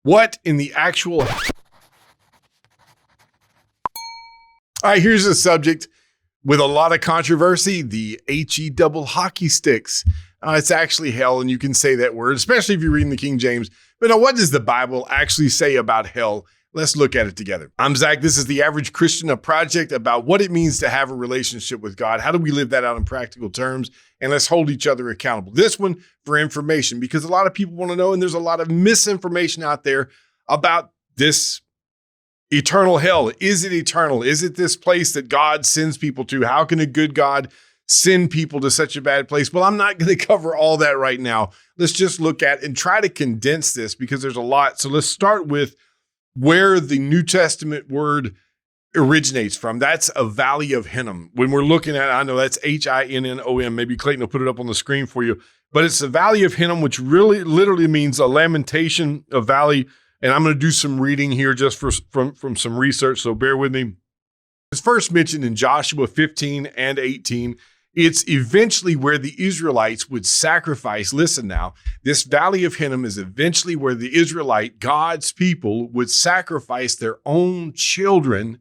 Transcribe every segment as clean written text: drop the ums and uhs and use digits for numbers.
What in the actual... All right, here's a subject with a lot of controversy, the HE double hockey sticks. It's actually hell, and you can say that word, especially if you're reading the King James. But now, what does the Bible actually say about hell? Let's look at it together. I'm Zach. This is The Average Christian, a project about what it means to have a relationship with God. How do we live that out in practical terms? And let's hold each other accountable. This one for information, because a lot of people want to know, and there's a lot of misinformation out there about this eternal hell. Is it eternal? Is it this place that God sends people to? How can a good God send people to such a bad place? Well, I'm not going to cover all that right now. Let's just look at and try to condense this because there's a lot. So let's start with where the New Testament word originates from. That's a valley of Hennem. When we're looking at, I know that's Hinnom. Maybe Clayton will put it up on the screen for you, but it's the valley of Hennem, which really literally means a lamentation, a valley. And I'm going to do some reading here just from some research, so bear with me. It's first mentioned in Joshua 15 and 18. It's eventually where the Israelites would sacrifice. Listen now, this valley of Hennem is eventually where the Israelite, God's people, would sacrifice their own children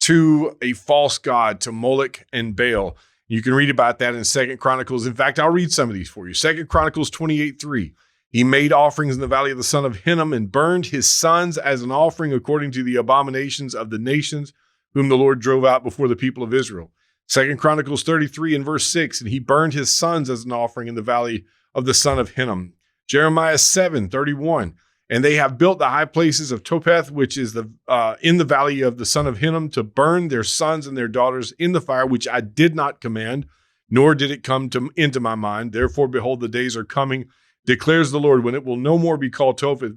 to a false god, to Moloch and Baal. You can read about that in 2 Chronicles. In fact, I'll read some of these for you. 2 Chronicles 28:3. He made offerings in the valley of the son of Hinnom and burned his sons as an offering according to the abominations of the nations whom the Lord drove out before the people of Israel. 2 Chronicles 33 and verse 6, and he burned his sons as an offering in the valley of the son of Hinnom. Jeremiah 7:31, and they have built the high places of Topheth, which is in the valley of the son of Hinnom, to burn their sons and their daughters in the fire, which I did not command, nor did it come into my mind. Therefore, behold, the days are coming, declares the Lord, when it will no more be called Topheth,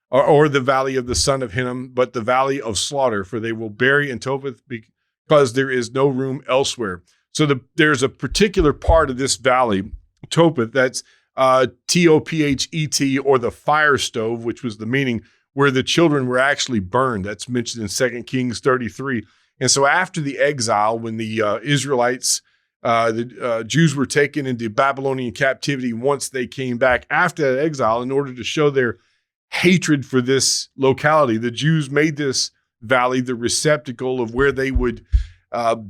or the valley of the son of Hinnom, but the valley of slaughter, for they will bury in Topheth because there is no room elsewhere. So there's a particular part of this valley, Topheth, that's Tophet, or the fire stove, which was the meaning, where the children were actually burned. That's mentioned in 2 Kings 33. And so after the exile, when the Israelites, the Jews were taken into Babylonian captivity, once they came back after that exile, in order to show their hatred for this locality, the Jews made this valley the receptacle of where they would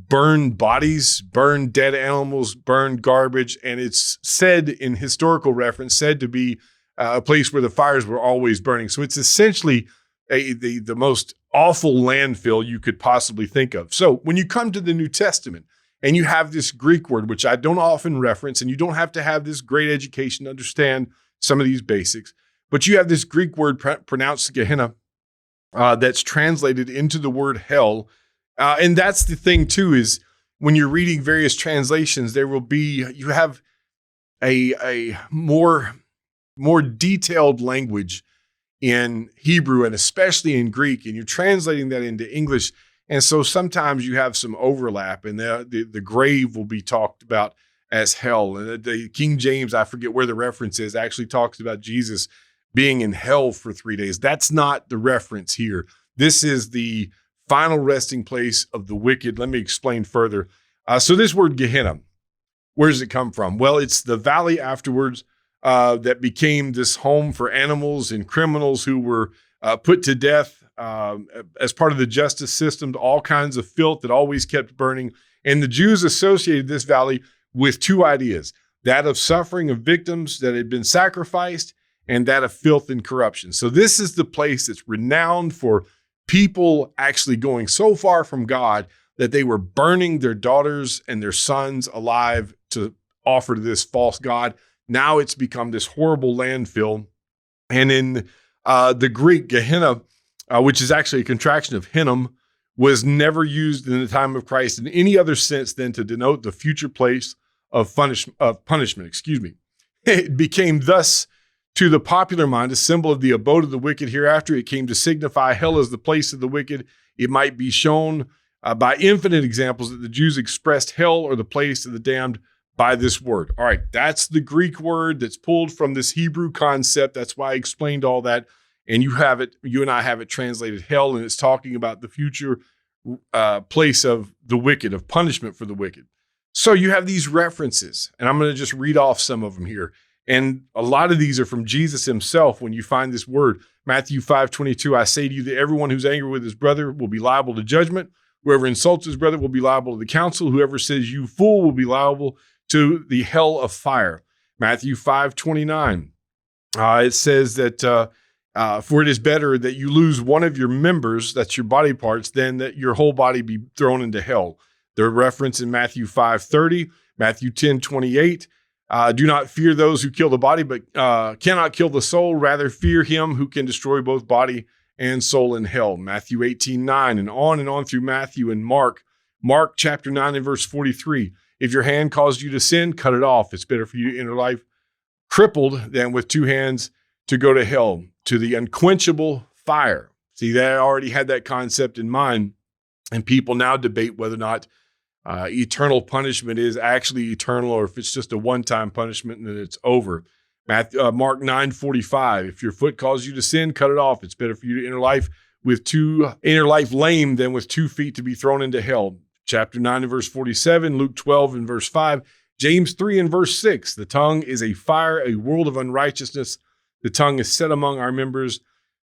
burn bodies, burn dead animals, burn garbage. And it's said in historical reference, said to be a place where the fires were always burning. So it's essentially the most awful landfill you could possibly think of. So when you come to the New Testament and you have this Greek word, which I don't often reference, and you don't have to have this great education to understand some of these basics, but you have this Greek word pronounced Gehenna that's translated into the word hell. And that's the thing too, is when you're reading various translations, you have a more detailed language in Hebrew and especially in Greek, and you're translating that into English. And so sometimes you have some overlap, and the grave will be talked about as hell. And the King James, I forget where the reference is, actually talks about Jesus being in hell for 3 days. That's not the reference here. This is the final resting place of the wicked. Let me explain further. So this word Gehenna, where does it come from? Well, it's the valley afterwards that became this home for animals and criminals who were put to death as part of the justice system, to all kinds of filth that always kept burning. And the Jews associated this valley with two ideas, that of suffering of victims that had been sacrificed and that of filth and corruption. So this is the place that's renowned for people actually going so far from God that they were burning their daughters and their sons alive to offer to this false god. Now it's become this horrible landfill. And in the Greek, Gehenna, which is actually a contraction of Hennem, was never used in the time of Christ in any other sense than to denote the future place of punishment. It became thus, to the popular mind, a symbol of the abode of the wicked hereafter. It came to signify hell as the place of the wicked. It might be shown by infinite examples that the Jews expressed hell or the place of the damned by this word. All right, that's the Greek word that's pulled from this Hebrew concept. That's why I explained all that. And you and I have it translated hell, and it's talking about the future place of the wicked, of punishment for the wicked. So you have these references, and I'm going to just read off some of them here. And a lot of these are from Jesus himself when you find this word. Matthew 5:22, I say to you that everyone who's angry with his brother will be liable to judgment. Whoever insults his brother will be liable to the council. Whoever says you fool will be liable to the hell of fire. Matthew 5:29, it says that for it is better that you lose one of your members, that's your body parts, than that your whole body be thrown into hell. They're referenced in Matthew 5:30, Matthew 10:28. Do not fear those who kill the body, but cannot kill the soul. Rather, fear him who can destroy both body and soul in hell. Matthew 18:9, and on through Matthew and Mark. Mark chapter 9 and verse 43. If your hand caused you to sin, cut it off. It's better for you to enter life crippled than with two hands to go to hell, to the unquenchable fire. See, they already had that concept in mind, and people now debate whether or not eternal punishment is actually eternal, or if it's just a one-time punishment and then it's over. Mark 9:45, if your foot causes you to sin, cut it off. It's better for you to enter life lame than with 2 feet to be thrown into hell. Chapter 9 and verse 47, Luke 12 and verse 5, James 3 and verse 6, the tongue is a fire, a world of unrighteousness. The tongue is set among our members,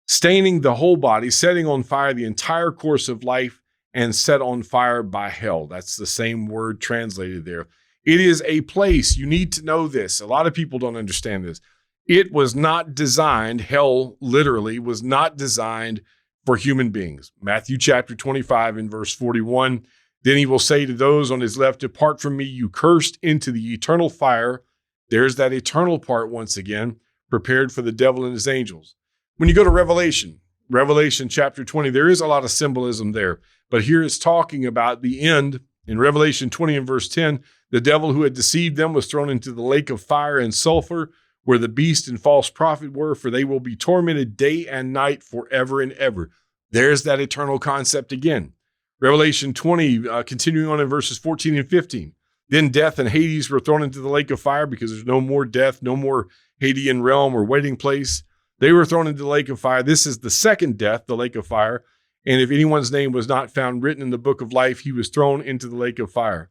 staining the whole body, setting on fire the entire course of life, and set on fire by hell. That's the same word translated there. It is a place. You need to know this. A lot of people don't understand this. It was not designed, hell literally was not designed for human beings. Matthew chapter 25 and verse 41, then he will say to those on his left, depart from me, you cursed, into the eternal fire. There's that eternal part once again, prepared for the devil and his angels. When you go to Revelation chapter 20, there is a lot of symbolism there. But here it's talking about the end. In Revelation 20 and verse 10, the devil who had deceived them was thrown into the lake of fire and sulfur, where the beast and false prophet were, for they will be tormented day and night forever and ever. There's that eternal concept again. Revelation 20, continuing on in verses 14 and 15. Then death and Hades were thrown into the lake of fire, because there's no more death, no more Hadean realm or waiting place. They were thrown into the lake of fire. This is the second death, the lake of fire. And if anyone's name was not found written in the book of life, he was thrown into the lake of fire.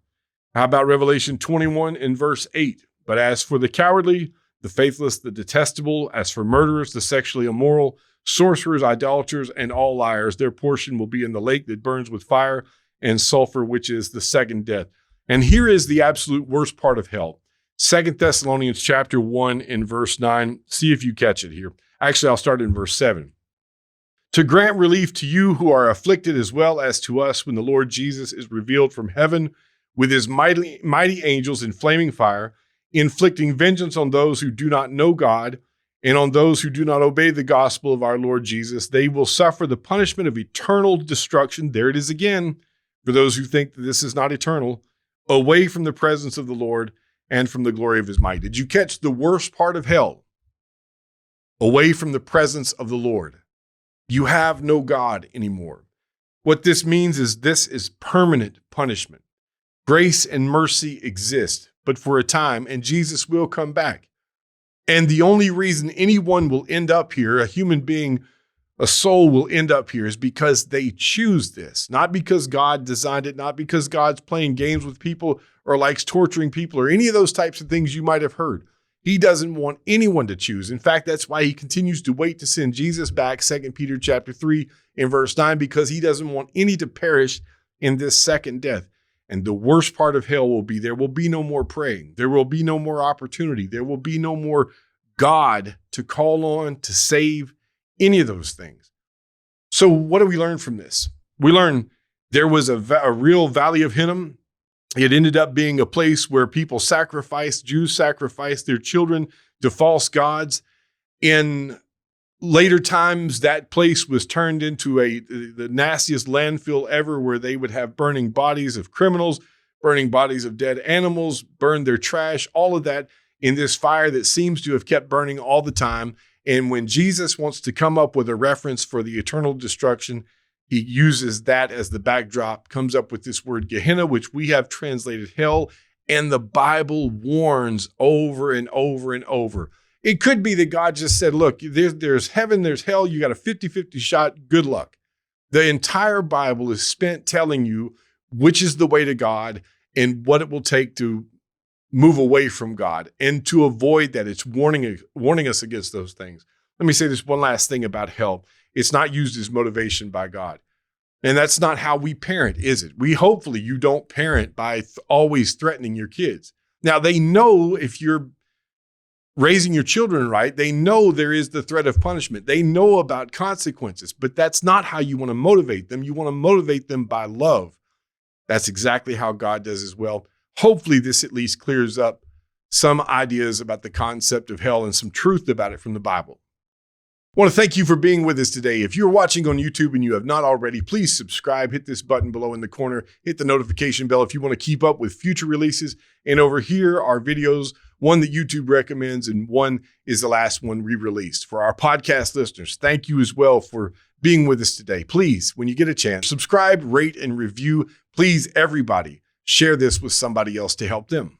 How about Revelation 21 and verse 8? But as for the cowardly, the faithless, the detestable, as for murderers, the sexually immoral, sorcerers, idolaters, and all liars, their portion will be in the lake that burns with fire and sulfur, which is the second death. And here is the absolute worst part of hell. 2 Thessalonians chapter 1 and verse 9. See if you catch it here. Actually, I'll start in verse 7. To grant relief to you who are afflicted, as well as to us, when the Lord Jesus is revealed from heaven with his mighty angels in flaming fire, inflicting vengeance on those who do not know God and on those who do not obey the gospel of our Lord Jesus. They will suffer the punishment of eternal destruction. There it is again, for those who think that this is not eternal, away from the presence of the Lord and from the glory of his might. Did you catch the worst part of hell? Away from the presence of the Lord. You have no God anymore. What this means is this is permanent punishment. Grace and mercy exist, but for a time, and Jesus will come back. And the only reason anyone will end up here, a human being, a soul will end up here, is because they choose this. Not because God designed it, not because God's playing games with people or likes torturing people or any of those types of things you might have heard. He doesn't want anyone to choose. In fact, that's why he continues to wait to send Jesus back, 2 Peter chapter 3 in verse 9, because he doesn't want any to perish in this second death. And the worst part of hell will be there will be no more praying. There will be no more opportunity. There will be no more God to call on to save any of those things. So what do we learn from this? We learn there was a real valley of Hennem. It ended up being a place where people sacrificed, Jews sacrificed their children to false gods. In later times, that place was turned into the nastiest landfill ever, where they would have burning bodies of criminals, burning bodies of dead animals, burn their trash, all of that in this fire that seems to have kept burning all the time. And when Jesus wants to come up with a reference for the eternal destruction, he uses that as the backdrop, comes up with this word Gehenna, which we have translated hell, and the Bible warns over and over and over. It could be that God just said, look, there's heaven, there's hell, you got a 50-50 shot, good luck. The entire Bible is spent telling you which is the way to God and what it will take to move away from God. And to avoid that, it's warning us against those things. Let me say this one last thing about hell. It's not used as motivation by God. And that's not how we parent, is it? Hopefully you don't parent by always threatening your kids. Now, they know if you're raising your children right, they know there is the threat of punishment. They know about consequences, but that's not how you want to motivate them. You want to motivate them by love. That's exactly how God does as well. Hopefully this at least clears up some ideas about the concept of hell and some truth about it from the Bible. I want to thank you for being with us today. If you're watching on YouTube and you have not already, please subscribe, hit this button below in the corner, hit the notification bell if you want to keep up with future releases. And over here are videos, one that YouTube recommends and one is the last one re-released. For our podcast listeners, thank you as well for being with us today. Please, when you get a chance, subscribe, rate, and review. Please, everybody, share this with somebody else to help them.